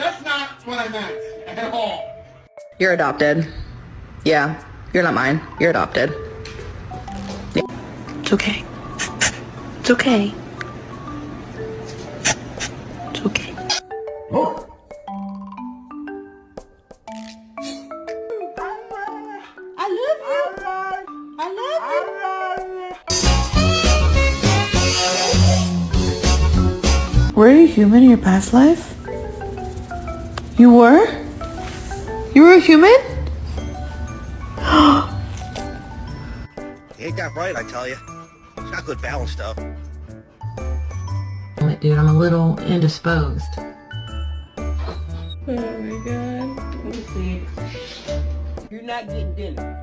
That's not what I meant at all. You're adopted. Yeah, you're not mine. You're adopted. It's okay. It's okay. It's okay. I love you. I love you. Were you human in your past life? You were? You were a human? You ain't that bright, I tell you. It's not good balance stuff. Dude, I'm a little indisposed. Oh my god. Let me see. You're not getting dinner.